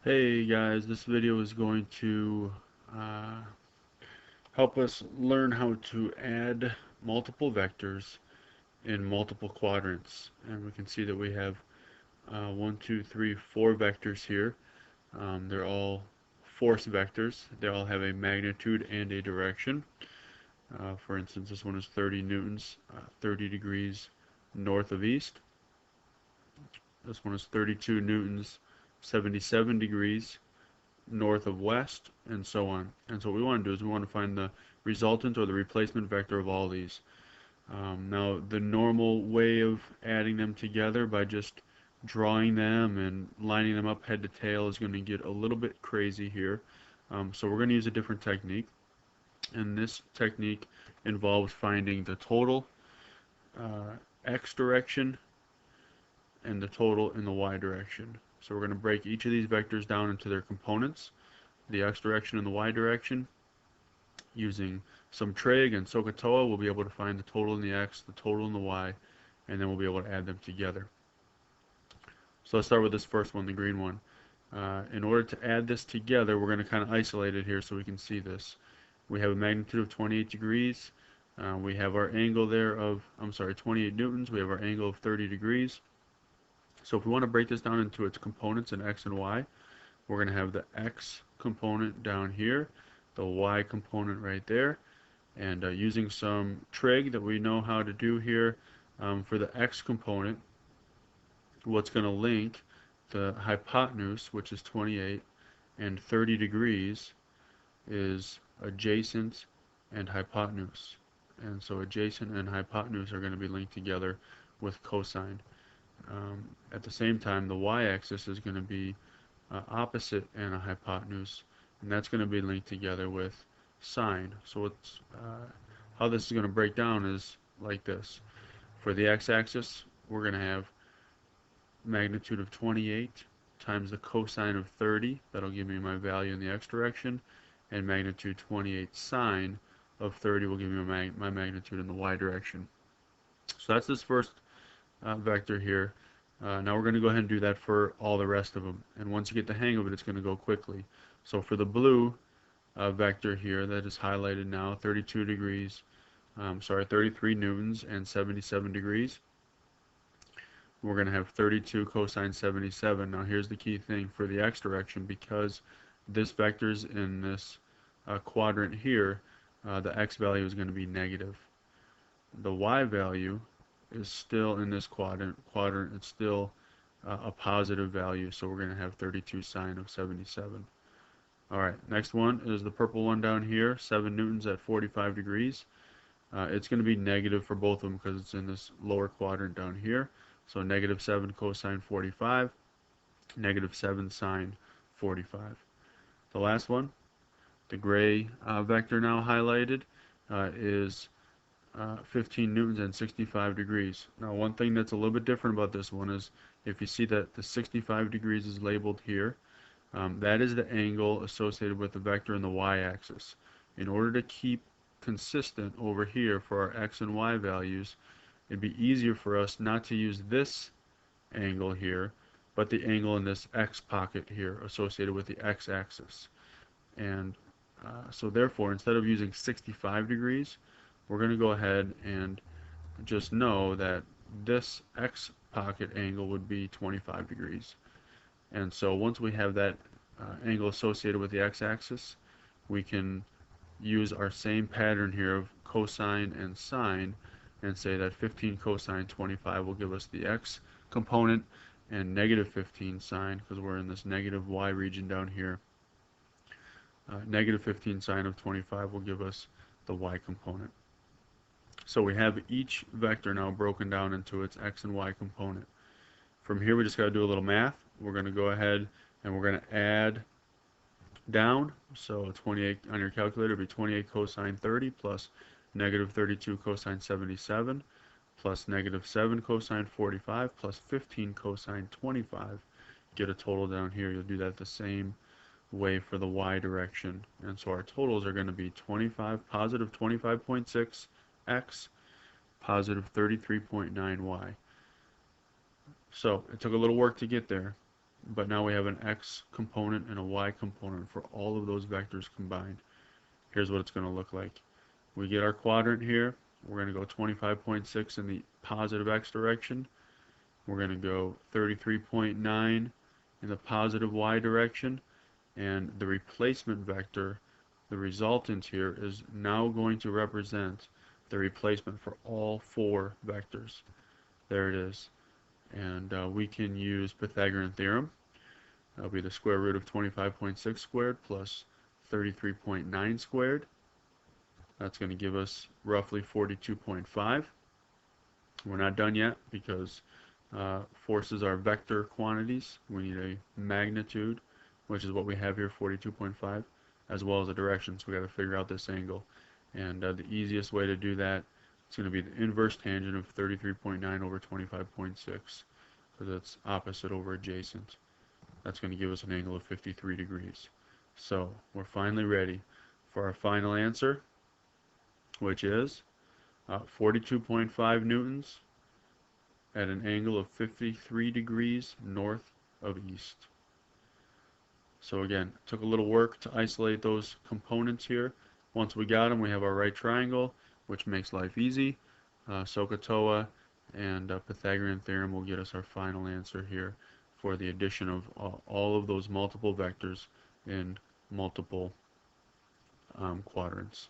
Hey guys, this video is going to uh, help us learn how to add multiple vectors in multiple quadrants. And we can see that we have 4 vectors here. They're all force vectors. They all have a magnitude and a direction. For instance, this one is 30 newtons, 30 degrees north of east. This one is 32 newtons, 77 degrees north of west, and so on. And so what we want to do is we want to find the resultant or the replacement vector of all these. Now, the normal way of adding them together by just drawing them and lining them up head to tail is going to get a little bit crazy here. So we're going to use a different technique, and this technique involves finding the total x direction and the total in the y direction. So we're going to break each of these vectors down into their components, the x direction and the y direction. Using some trig and SOHCAHTOA, we'll be able to find the total in the x, the total in the y, and then we'll be able to add them together. So let's start with this first one, the green one. In order to add this together, we're going to kind of isolate it here so we can see this. We have a magnitude of 28 degrees. We have our angle there of, 28 newtons. We have our angle of 30 degrees. So if we want to break this down into its components in x and y, we're going to have the x component down here, the y component right there, and using some trig that we know how to do here, for the x component, what's going to link the hypotenuse, which is 28, and 30 degrees is adjacent and hypotenuse. And so adjacent and hypotenuse are going to be linked together with cosine. At the same time, the y-axis is going to be opposite and a hypotenuse, and that's going to be linked together with sine. So how this is going to break down is like this. For the x-axis, we're going to have magnitude of 28 times the cosine of 30. That'll give me my value in the x direction, and magnitude 28 sine of 30 will give me my magnitude in the y direction. So that's this first vector here. Now we're going to go ahead and do that for all the rest of them. And once you get the hang of it, it's going to go quickly. So for the blue vector here that is highlighted now, 33 newtons and 77 degrees. We're going to have 32 cosine 77. Now here's the key thing for the x direction, because this vector's in this quadrant here, the x value is going to be negative. The y value is still in this quadrant. It's still a positive value, so we're going to have 32 sine of 77. Alright, next one is the purple one down here, 7 newtons at 45 degrees. It's going to be negative for both of them because it's in this lower quadrant down here. So negative 7 cosine 45, negative 7 sine 45. The last one, the gray vector now highlighted, is 15 newtons and 65 degrees. Now one thing that's a little bit different about this one is if you see that the 65 degrees is labeled here, that is the angle associated with the vector in the y-axis. In order to keep consistent over here for our x and y values, it'd be easier for us not to use this angle here, but the angle in this x pocket here associated with the x-axis. And so therefore, instead of using 65 degrees, we're going to go ahead and just know that this x pocket angle would be 25 degrees. And so once we have that angle associated with the x-axis, we can use our same pattern here of cosine and sine and say that 15 cosine 25 will give us the x component, and negative 15 sine, because we're in this negative y region down here, negative 15 sine of 25 will give us the y component. So we have each vector now broken down into its x and y component. From here we just got to do a little math. We're going to go ahead and we're going to add down. So 28 on your calculator would be 28 cosine 30 plus negative 32 cosine 77 plus negative 7 cosine 45 plus 15 cosine 25. Get a total down here. You'll do that the same way for the y direction. And so our totals are going to be positive 25.6 x, positive 33.9 y. So it took a little work to get there, but now we have an x component and a y component for all of those vectors combined. Here's what it's going to look like. We get our quadrant here. We're going to go 25.6 in the positive x direction. We're going to go 33.9 in the positive y direction, and the replacement vector, the resultant here, is now going to represent the replacement for all four vectors. There it is. And we can use Pythagorean theorem. That'll be the square root of 25.6 squared plus 33.9 squared. That's going to give us roughly 42.5. We're not done yet because forces are vector quantities. We need a magnitude, which is what we have here, 42.5, as well as a direction. So we got to figure out this angle. And the easiest way to do that is going to be the inverse tangent of 33.9 over 25.6, because it's opposite over adjacent. That's going to give us an angle of 53 degrees. So we're finally ready for our final answer, which is 42.5 newtons at an angle of 53 degrees north of east. So again, it took a little work to isolate those components here. Once we got them, we have our right triangle, which makes life easy. SOHCAHTOA and Pythagorean theorem will get us our final answer here for the addition of all of those multiple vectors in multiple quadrants.